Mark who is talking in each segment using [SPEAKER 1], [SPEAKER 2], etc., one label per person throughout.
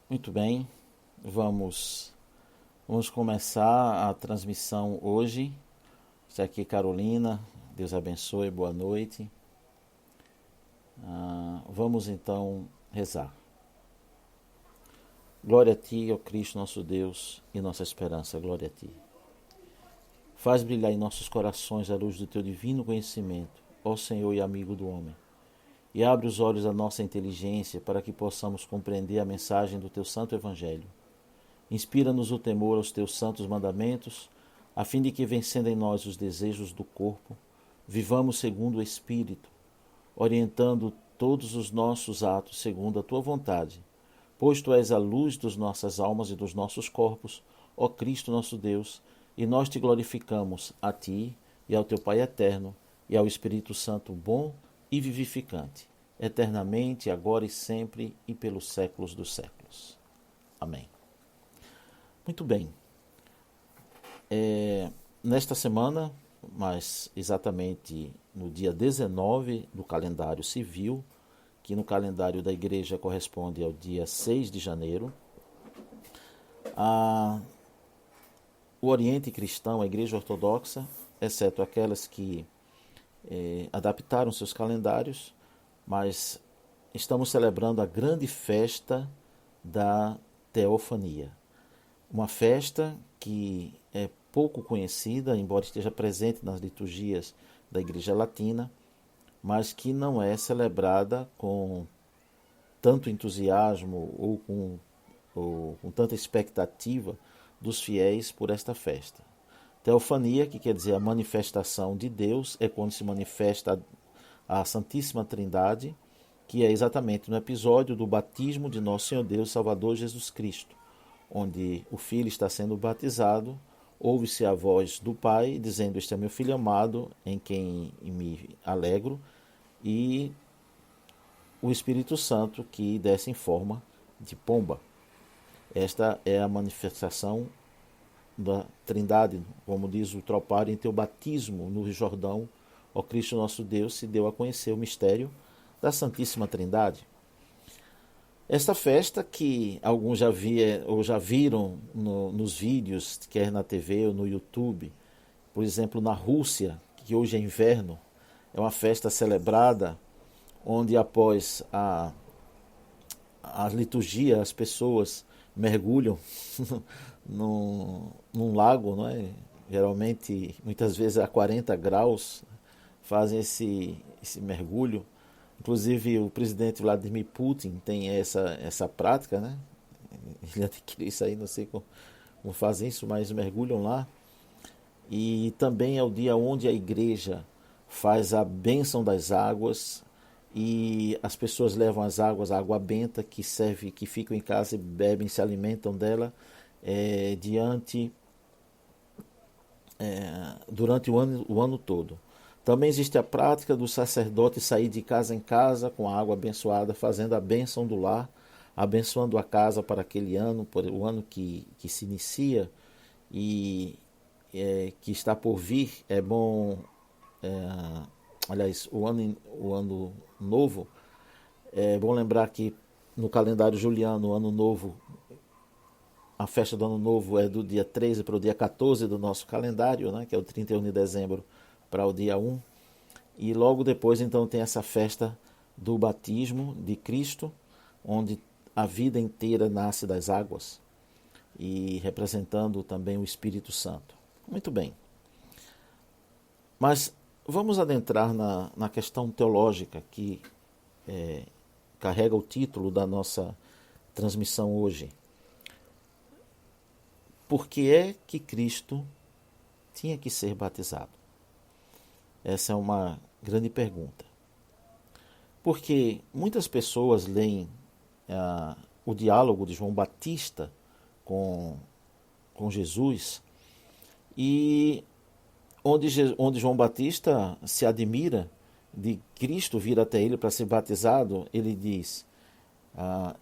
[SPEAKER 1] Muito bem, vamos, vamos começar a transmissão hoje. Está aqui Carolina, Deus abençoe, boa noite. Vamos então rezar. Glória a Ti, ó Cristo, nosso Deus e nossa esperança, glória a Ti. Faz brilhar em nossos corações a luz do Teu divino conhecimento, ó Senhor e amigo do homem, e abre os olhos da nossa inteligência para que possamos compreender a mensagem do Teu santo Evangelho. Inspira-nos o temor aos Teus santos mandamentos, a fim de que, vencendo em nós os desejos do corpo, vivamos segundo o Espírito, orientando todos os nossos atos segundo a Tua vontade, pois Tu és a luz das nossas almas e dos nossos corpos, ó Cristo nosso Deus, e nós Te glorificamos, a Ti e ao Teu Pai eterno, e ao Espírito Santo bom e vivificante, eternamente, agora e sempre, e pelos séculos dos séculos. Amém. Muito bem. Nesta semana, mas exatamente no dia 19 do calendário civil, que no calendário da igreja corresponde ao dia 6 de janeiro, o Oriente Cristão, a Igreja Ortodoxa, exceto aquelas que adaptaram seus calendários, mas estamos celebrando a grande festa da Teofania. Uma festa que é pouco conhecida, embora esteja presente nas liturgias da Igreja Latina, mas que não é celebrada com tanto entusiasmo ou com tanta expectativa dos fiéis por esta festa. Teofania, que quer dizer a manifestação de Deus, é quando se manifesta a Santíssima Trindade, que é exatamente no episódio do batismo de Nosso Senhor Deus Salvador Jesus Cristo, onde o Filho está sendo batizado, ouve-se a voz do Pai dizendo: "Este é meu Filho amado, em quem me alegro", e o Espírito Santo que desce em forma de pomba. Esta é a manifestação da Trindade, como diz o Tropário, em teu batismo no Jordão, ó Cristo nosso Deus, se deu a conhecer o mistério da Santíssima Trindade. Esta festa que alguns já viram nos vídeos, quer na TV ou no YouTube, por exemplo, na Rússia, que hoje é inverno, é uma festa celebrada onde após a liturgia as pessoas mergulham num lago, não é? Geralmente, muitas vezes a 40 graus, fazem esse mergulho. Inclusive o presidente Vladimir Putin tem essa prática, né? Ele adquiriu isso aí, não sei como fazem isso, mas mergulham lá. E também é o dia onde a igreja faz a bênção das águas e as pessoas levam as águas, a água benta que serve, que ficam em casa e bebem, se alimentam dela durante o ano todo. Também existe a prática do sacerdote sair de casa em casa com a água abençoada, fazendo a bênção do lar, abençoando a casa para aquele ano, por o ano que se inicia e que está por vir. É bom, aliás, o ano novo, é bom lembrar que no calendário juliano, o ano novo, a festa do ano novo é do dia 13 para o dia 14 do nosso calendário, né, que é o 31 de dezembro para o dia 1. E logo depois, então, tem essa festa do batismo de Cristo, onde a vida inteira nasce das águas, e representando também o Espírito Santo. Muito bem. Mas vamos adentrar na questão teológica que carrega o título da nossa transmissão hoje. Por que é que Cristo tinha que ser batizado? Essa é uma grande pergunta. Porque muitas pessoas leem o diálogo de João Batista com Jesus, e onde João Batista se admira de Cristo vir até ele para ser batizado, ele diz: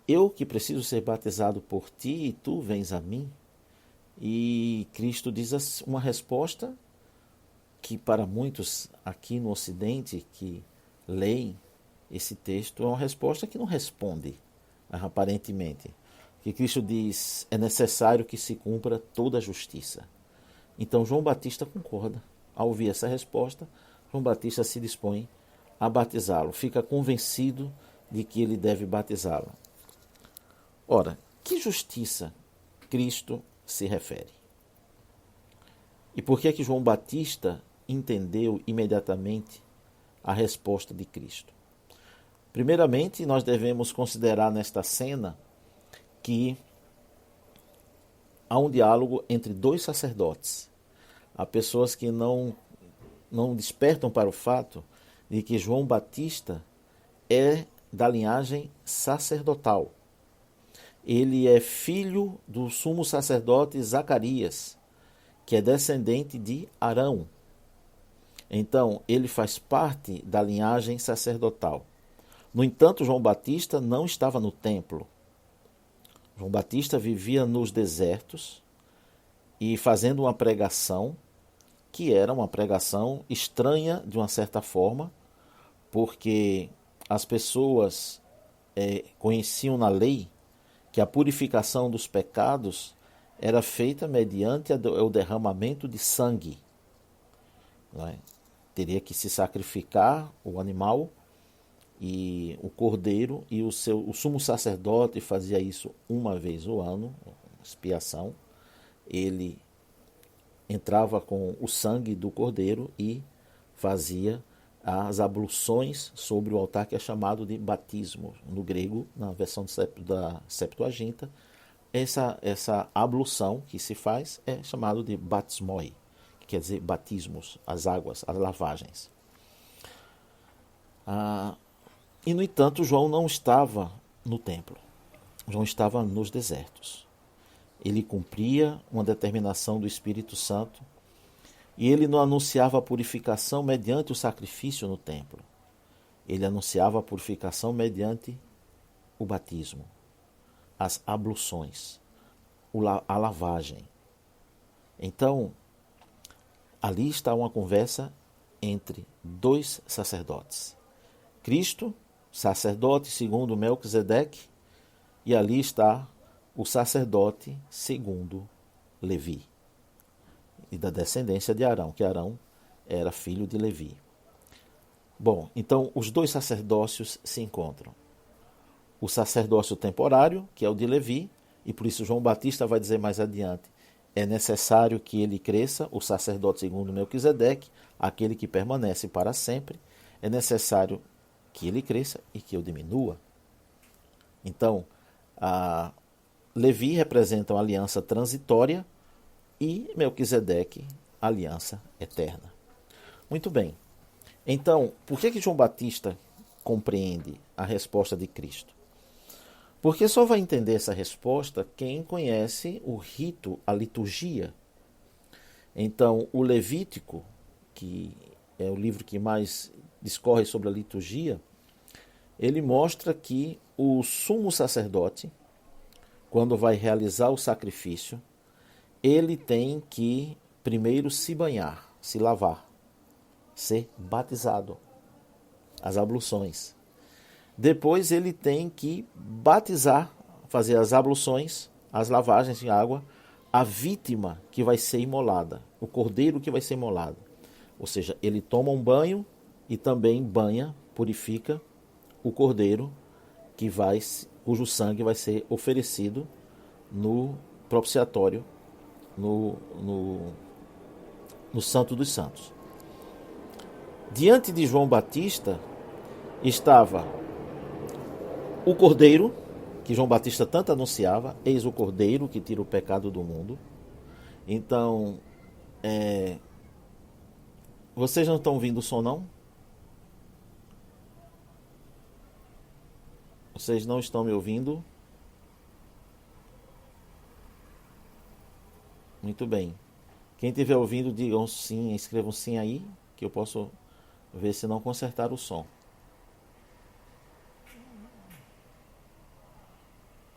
[SPEAKER 1] "Eu que preciso ser batizado por ti e tu vens a mim?" E Cristo diz uma resposta que para muitos aqui no Ocidente que leem esse texto é uma resposta que não responde, aparentemente. que Cristo diz, é necessário que se cumpra toda a justiça. Então João Batista concorda. Ao ouvir essa resposta, João Batista se dispõe a batizá-lo, fica convencido de que ele deve batizá-lo. Ora, que justiça Cristo se refere? E por que é que João Batista entendeu imediatamente a resposta de Cristo? Primeiramente, nós devemos considerar nesta cena que há um diálogo entre dois sacerdotes. Há pessoas que não despertam para o fato de que João Batista é da linhagem sacerdotal. Ele é filho do sumo sacerdote Zacarias, que é descendente de Arão. Então, ele faz parte da linhagem sacerdotal. No entanto, João Batista não estava no templo. João Batista vivia nos desertos e fazendo uma pregação que era uma pregação estranha de uma certa forma, porque as pessoas conheciam na lei que a purificação dos pecados era feita mediante o derramamento de sangue. Não é? Teria que se sacrificar o animal e o cordeiro, e o sumo sacerdote fazia isso uma vez ao ano, expiação. Ele entrava com o sangue do cordeiro e fazia as abluções sobre o altar, que é chamado de batismo. No grego, na versão da Septuaginta, essa ablução que se faz é chamado de batismoi, que quer dizer batismos, as águas, as lavagens. E, no entanto, João não estava no templo. João estava nos desertos. Ele cumpria uma determinação do Espírito Santo e ele não anunciava a purificação mediante o sacrifício no templo. Ele anunciava a purificação mediante o batismo, as abluções, a lavagem. Então, ali está uma conversa entre dois sacerdotes. Cristo, sacerdote segundo Melquisedeque, e ali está o sacerdote segundo Levi, e da descendência de Arão, que Arão era filho de Levi. Bom, então os dois sacerdócios se encontram. O sacerdócio temporário, que é o de Levi, e por isso João Batista vai dizer mais adiante, é necessário que ele cresça, o sacerdote segundo Melquisedeque, aquele que permanece para sempre, é necessário que ele cresça e que eu diminua. Então, Levi representa uma aliança transitória e Melquisedeque, aliança eterna. Muito bem. Então, por que João Batista compreende a resposta de Cristo? Porque só vai entender essa resposta quem conhece o rito, a liturgia. Então, o Levítico, que é o livro que mais discorre sobre a liturgia, ele mostra que o sumo sacerdote, quando vai realizar o sacrifício, ele tem que primeiro se banhar, se lavar, ser batizado, as abluções. Depois ele tem que batizar, fazer as abluções, as lavagens de água, a vítima que vai ser imolada, o cordeiro que vai ser imolado. Ou seja, ele toma um banho e também banha, purifica o cordeiro cujo sangue vai ser oferecido no propiciatório, no Santo dos Santos. Diante de João Batista estava o cordeiro, que João Batista tanto anunciava, eis o cordeiro que tira o pecado do mundo. Então, vocês não estão ouvindo o som, não? Vocês não estão me ouvindo? Muito bem. Quem estiver ouvindo, digam sim, escrevam sim aí, que eu posso ver se não consertar o som.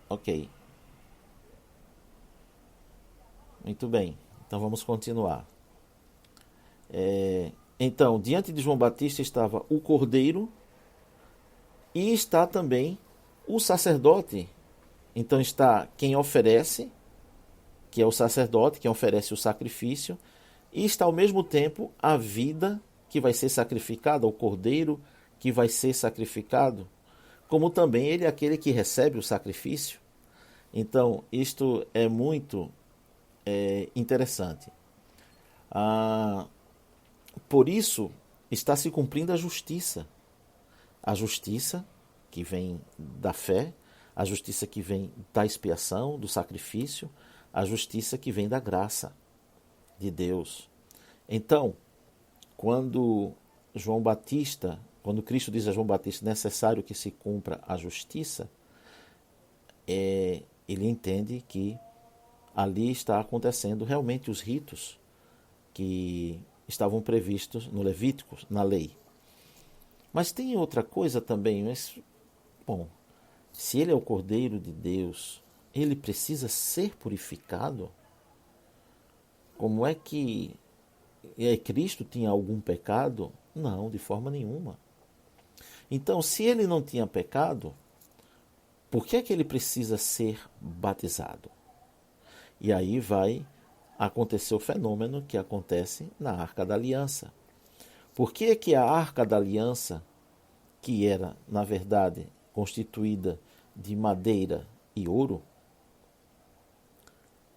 [SPEAKER 1] Ok. Muito bem. Então vamos continuar. Então, diante de João Batista estava o cordeiro e está também o sacerdote Então está quem oferece, que é o sacerdote, quem oferece o sacrifício, e está ao mesmo tempo a vida que vai ser sacrificada, o cordeiro que vai ser sacrificado, como também ele é aquele que recebe o sacrifício. Então, isto é muito interessante. Por isso, está se cumprindo a justiça que vem da fé, a justiça que vem da expiação, do sacrifício, a justiça que vem da graça de Deus. Então, quando Cristo diz a João Batista, necessário que se cumpra a justiça, ele entende que ali está acontecendo realmente os ritos que estavam previstos no Levítico, na lei. Mas tem outra coisa também, bom, se ele é o Cordeiro de Deus, ele precisa ser purificado? Como é que Cristo tinha algum pecado? Não, de forma nenhuma. Então, se ele não tinha pecado, por que é que ele precisa ser batizado? E aí vai acontecer o fenômeno que acontece na Arca da Aliança. Por que é que a Arca da Aliança, que era, na verdade, constituída de madeira e ouro,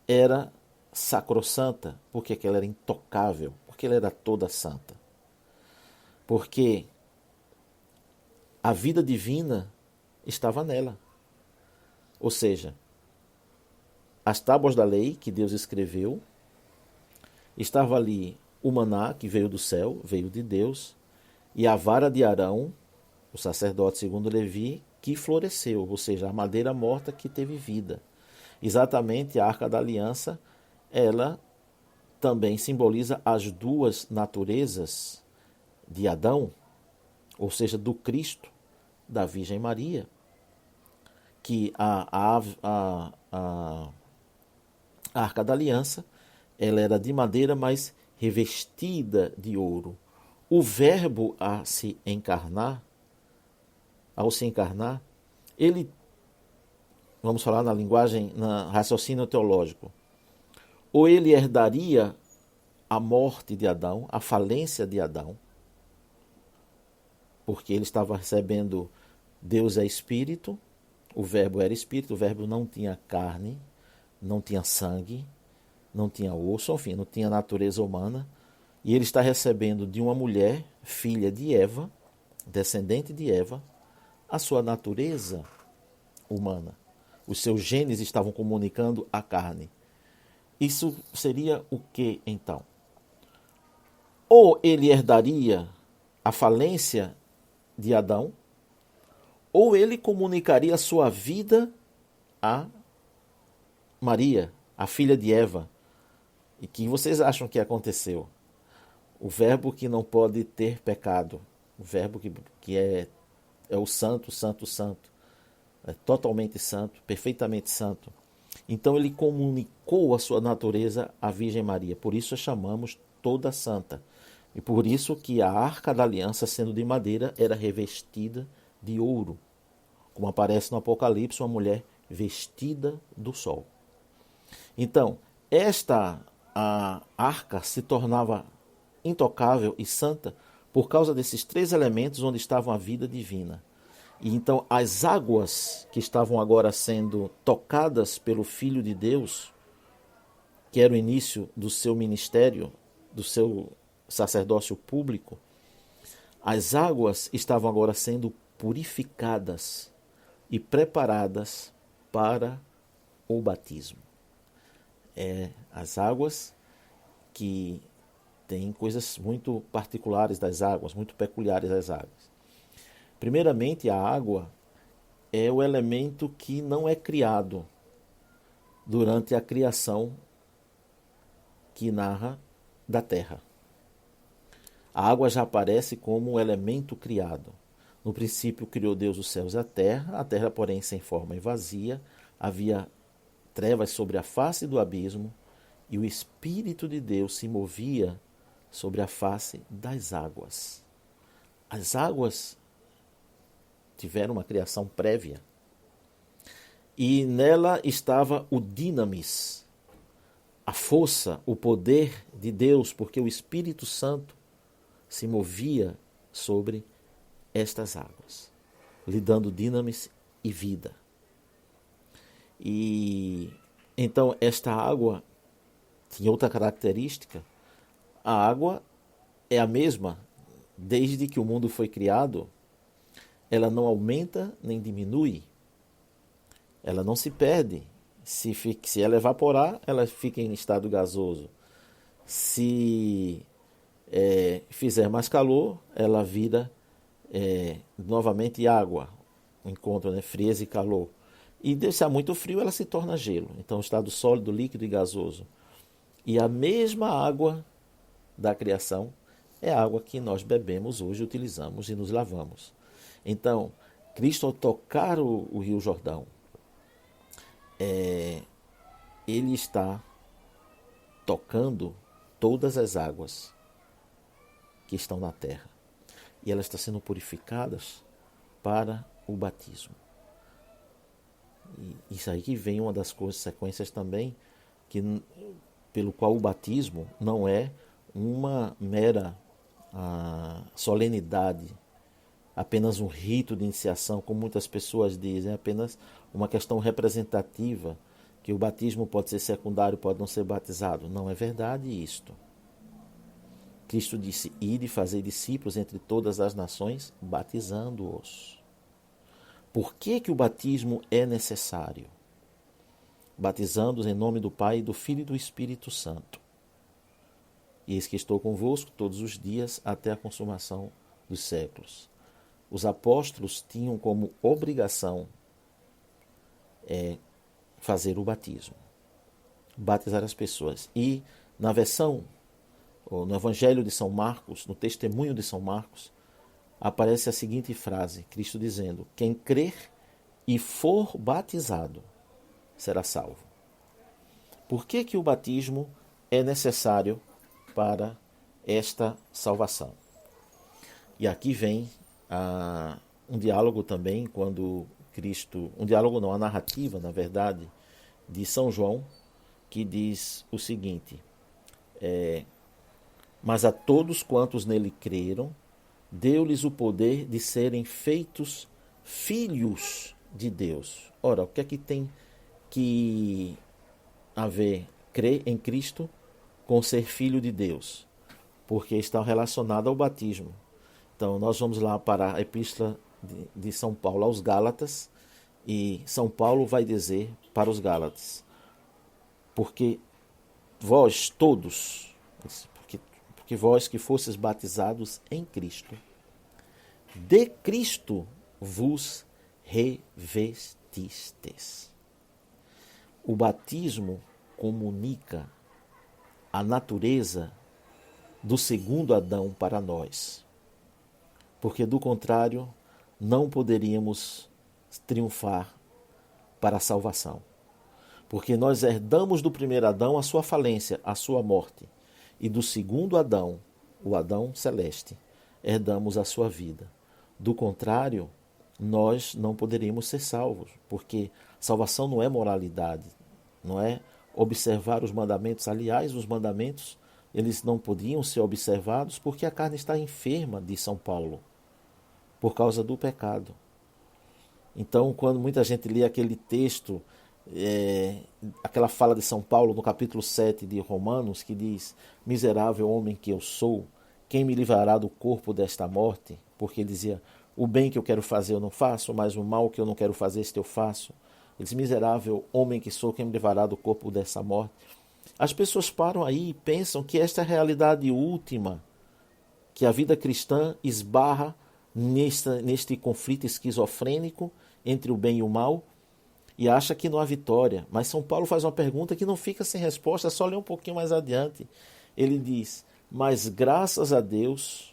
[SPEAKER 1] era sacrossanta? Porque ela era intocável, porque ela era toda santa. Porque a vida divina estava nela. Ou seja, as tábuas da lei que Deus escreveu, estava ali o maná que veio do céu, veio de Deus, e a vara de Arão, o sacerdote segundo Levi, que floresceu, ou seja, a madeira morta que teve vida. Exatamente, a Arca da Aliança, ela também simboliza as duas naturezas de Adão, ou seja, do Cristo, da Virgem Maria, que a Arca da Aliança, ela era de madeira, mas revestida de ouro. O verbo ao se encarnar, ele, vamos falar na linguagem, na raciocínio teológico, ou ele herdaria a morte de Adão, a falência de Adão, porque ele estava recebendo Deus é espírito, o verbo era espírito, o verbo não tinha carne, não tinha sangue, não tinha osso, enfim, não tinha natureza humana, e ele está recebendo de uma mulher, filha de Eva, descendente de Eva, a sua natureza humana. Os seus genes estavam comunicando a carne. Isso seria o que então? Ou ele herdaria a falência de Adão, ou ele comunicaria a sua vida a Maria, a filha de Eva. E que vocês acham que aconteceu? O verbo que não pode ter pecado, o verbo que é o santo, santo, santo, é totalmente santo, perfeitamente santo. Então ele comunicou a sua natureza à Virgem Maria, por isso a chamamos toda santa. E por isso que a Arca da Aliança, sendo de madeira, era revestida de ouro, como aparece no Apocalipse, uma mulher vestida do sol. Então, a arca se tornava intocável e santa por causa desses três elementos onde estava a vida divina. E então as águas que estavam agora sendo tocadas pelo Filho de Deus, que era o início do seu ministério, do seu sacerdócio público, as águas estavam agora sendo purificadas e preparadas para o batismo. As águas que têm coisas muito particulares das águas, muito peculiares das águas. Primeiramente, a água é o elemento que não é criado durante a criação que narra da terra. A água já aparece como um elemento criado. No princípio criou Deus os céus e a terra, porém, sem forma e vazia, havia trevas sobre a face do abismo, e o Espírito de Deus se movia sobre a face das águas. As águas tiveram uma criação prévia. e nela estava o dinamis, a força, o poder de Deus, porque o Espírito Santo se movia sobre estas águas, lhe dando dinamis e vida. E então esta água tinha outra característica. A água é a mesma desde que o mundo foi criado. Ela não aumenta nem diminui. Ela não se perde. Se ela evaporar, ela fica em estado gasoso. Se fizer mais calor, ela vira novamente água. O encontro, né? Frieza e calor. E se há muito frio, ela se torna gelo. Então, estado sólido, líquido e gasoso. E a mesma água da criação é a água que nós bebemos hoje, utilizamos e nos lavamos. Então, Cristo, ao tocar o Rio Jordão, ele está tocando todas as águas que estão na terra. E elas estão sendo purificadas para o batismo. E isso aí que vem uma das consequências também, pelo qual o batismo não é uma mera solenidade, apenas um rito de iniciação, como muitas pessoas dizem, é apenas uma questão representativa, que o batismo pode ser secundário, pode não ser batizado. Não é verdade isto. Cristo disse: ide fazer discípulos entre todas as nações, batizando-os. Por que o batismo é necessário? Batizando-os em nome do Pai, do Filho e do Espírito Santo. E eis que estou convosco todos os dias até a consumação dos séculos. Os apóstolos tinham como obrigação fazer o batismo, batizar as pessoas. E na versão, ou no Evangelho de São Marcos, no testemunho de São Marcos, aparece a seguinte frase, Cristo dizendo: quem crer e for batizado será salvo. Por que o batismo é necessário para esta salvação? E aqui vem um diálogo também, quando Cristo, um diálogo não, a narrativa, na verdade, de São João, que diz o seguinte: mas a todos quantos nele creram, deu-lhes o poder de serem feitos filhos de Deus. Ora, o que é que tem que haver crer em Cristo com ser filho de Deus? Porque está relacionado ao batismo. Então, nós vamos lá para a Epístola de São Paulo aos Gálatas, e São Paulo vai dizer para os Gálatas: porque vós todos, porque vós que fostes batizados em Cristo, de Cristo vos revestistes. O batismo comunica a natureza do segundo Adão para nós, porque do contrário não poderíamos triunfar para a salvação, porque nós herdamos do primeiro Adão a sua falência, a sua morte, e do segundo Adão, o Adão celeste, herdamos a sua vida. Do contrário, nós não poderíamos ser salvos, porque salvação não é moralidade, não é observar os mandamentos. Aliás, os mandamentos, eles não podiam ser observados porque a carne está enferma, diz São Paulo, por causa do pecado. Então, quando muita gente lê aquele texto, aquela fala de São Paulo no capítulo 7 de Romanos, que diz: miserável homem que eu sou, quem me livrará do corpo desta morte? Porque ele dizia: o bem que eu quero fazer eu não faço, mas o mal que eu não quero fazer, este eu faço. Ele diz: miserável homem que sou, quem me livrará do corpo dessa morte? As pessoas param aí e pensam que esta é a realidade última, que a vida cristã esbarra neste conflito esquizofrênico entre o bem e o mal, e acha que não há vitória. Mas São Paulo faz uma pergunta que não fica sem resposta, é só ler um pouquinho mais adiante. Ele diz: mas graças a Deus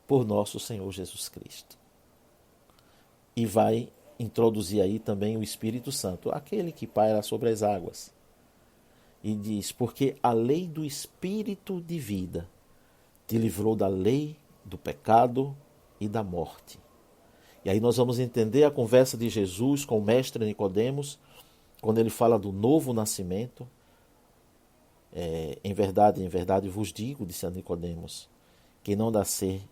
[SPEAKER 1] por nosso Senhor Jesus Cristo. E vai introduzir aí também o Espírito Santo, aquele que paira sobre as águas. E diz: porque a lei do Espírito de vida te livrou da lei do pecado e da morte. E aí nós vamos entender a conversa de Jesus com o mestre Nicodemos, quando ele fala do novo nascimento. Em verdade vos digo, disse a Nicodemos, quem não nascer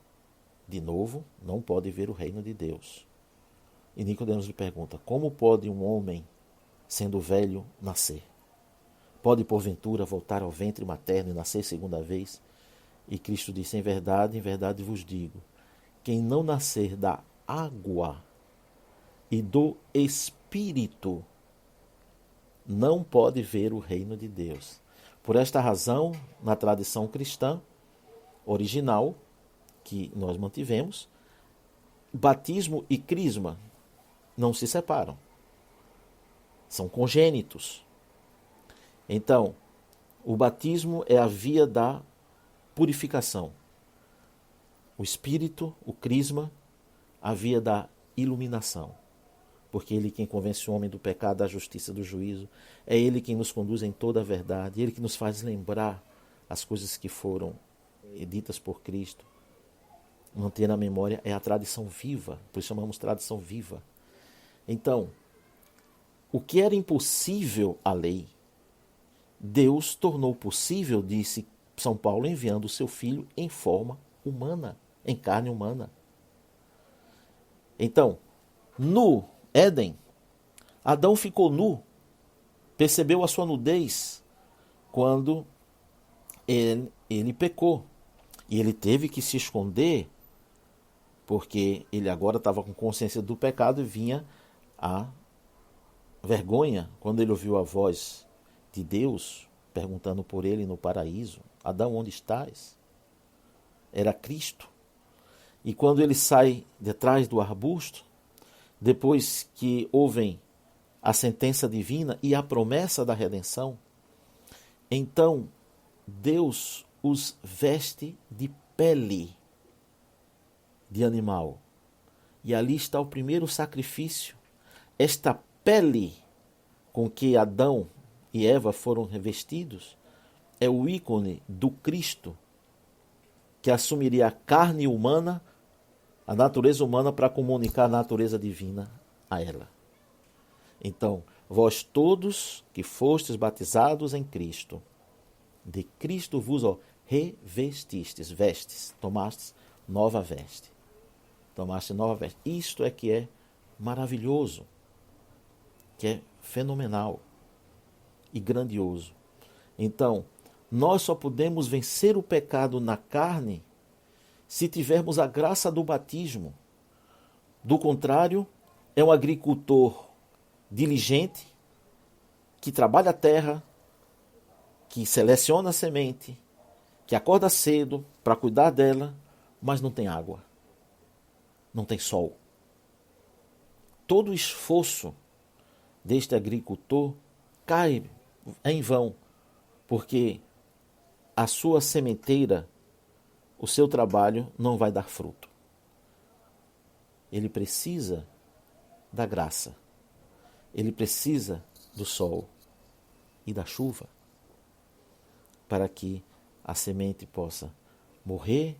[SPEAKER 1] de novo não pode ver o reino de Deus. E Nicodemos lhe pergunta, como pode um homem, sendo velho, nascer? Pode, porventura, voltar ao ventre materno e nascer segunda vez? E Cristo disse, em verdade vos digo, quem não nascer da água e do Espírito não pode ver o reino de Deus. Por esta razão, na tradição cristã original, que nós mantivemos, batismo e crisma não se separam. São congênitos. Então, o batismo é a via da purificação. O Espírito, o crisma, a via da iluminação. Porque Ele quem convence o homem do pecado, da justiça, do juízo. É Ele quem nos conduz em toda a verdade. Ele que nos faz lembrar as coisas que foram ditas por Cristo. Manter na memória é a tradição viva. Por isso chamamos tradição viva. Então, o que era impossível à lei, Deus tornou possível, disse São Paulo, enviando o seu Filho em forma humana, em carne humana. Então, no Éden, Adão ficou nu, percebeu a sua nudez quando ele pecou. E ele teve que se esconder, porque ele agora estava com consciência do pecado e vinha a vergonha quando ele ouviu a voz de Deus perguntando por ele no paraíso, Adão, onde estás? Era Cristo. E quando ele sai de trás do arbusto, depois que ouvem a sentença divina e a promessa da redenção, então Deus os veste de pele de animal. E ali está o primeiro sacrifício. Esta pele com que Adão e Eva foram revestidos é o ícone do Cristo, que assumiria a carne humana, a natureza humana, para comunicar a natureza divina a ela. Então, vós todos que fostes batizados em Cristo, de Cristo vos revestistes, vestes, tomastes nova veste. Tomaste nova veste. Isto é que é maravilhoso, que é fenomenal e grandioso. Então, nós só podemos vencer o pecado na carne se tivermos a graça do batismo. Do contrário, é um agricultor diligente, que trabalha a terra, que seleciona a semente, que acorda cedo para cuidar dela, mas não tem água, não tem sol. Todo o esforço deste agricultor cai em vão, porque a sua sementeira, o seu trabalho não vai dar fruto. Ele precisa da graça. Ele precisa do sol e da chuva para que a semente possa morrer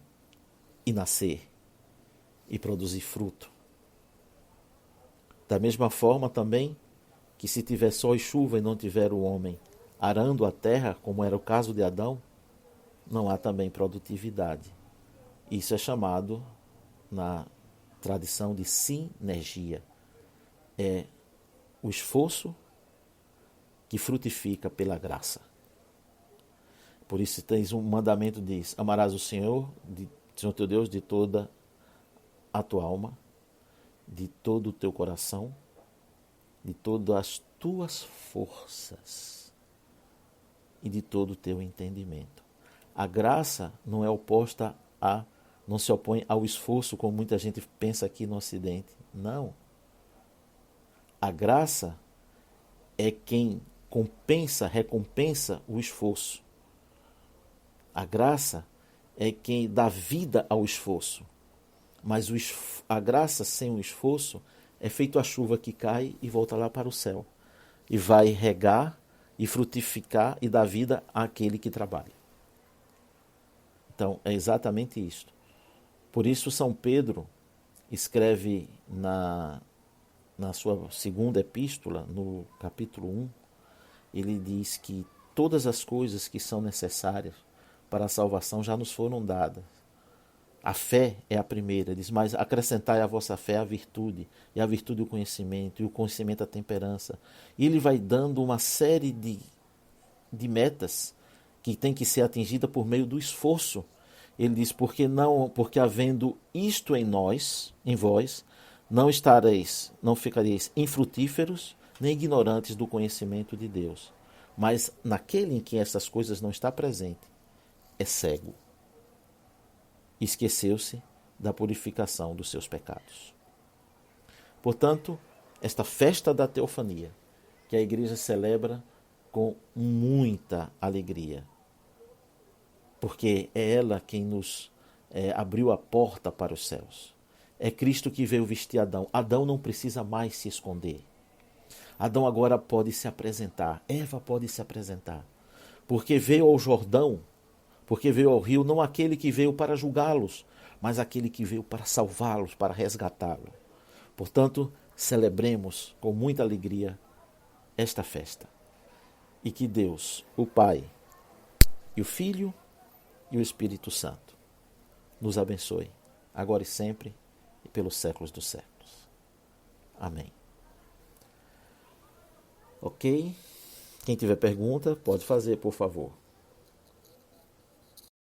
[SPEAKER 1] e nascer e produzir fruto. Da mesma forma também que se tiver sol e chuva e não tiver o homem arando a terra, como era o caso de Adão, não há também produtividade. Isso é chamado, na tradição, de sinergia. É o esforço que frutifica pela graça. Por isso tens um mandamento, diz, amarás o Senhor teu Deus, de toda a tua alma, de todo o teu coração, de todas as tuas forças e de todo o teu entendimento. A graça não é oposta não se opõe ao esforço, como muita gente pensa aqui no Ocidente. Não. A graça é quem recompensa o esforço. A graça é quem dá vida ao esforço. Mas a graça sem o esforço é feito a chuva que cai e volta lá para o céu. E vai regar e frutificar e dar vida àquele que trabalha. Então, é exatamente isto. Por isso, São Pedro, escreve na sua segunda epístola, no capítulo 1, ele diz que todas as coisas que são necessárias para a salvação já nos foram dadas. A fé é a primeira, diz, mas acrescentai à vossa fé a virtude, e a virtude o conhecimento, e o conhecimento a temperança. E ele vai dando uma série de metas que tem que ser atingida por meio do esforço. Ele diz, porque havendo isto em nós, em vós, não ficareis infrutíferos, nem ignorantes do conhecimento de Deus. Mas naquele em que essas coisas não está presente, é cego. Esqueceu-se da purificação dos seus pecados. Portanto, esta festa da teofania, que a igreja celebra com muita alegria, porque é ela quem nos abriu a porta para os céus. É Cristo que veio vestir Adão. Adão não precisa mais se esconder. Adão agora pode se apresentar. Eva pode se apresentar. Porque veio ao Jordão, porque veio ao rio, não aquele que veio para julgá-los, mas aquele que veio para salvá-los, para resgatá-los. Portanto, celebremos com muita alegria esta festa. E que Deus, o Pai, e o Filho e o Espírito Santo nos abençoe, agora e sempre, e pelos séculos dos séculos. Amém. Ok? Quem tiver pergunta, pode fazer, por favor.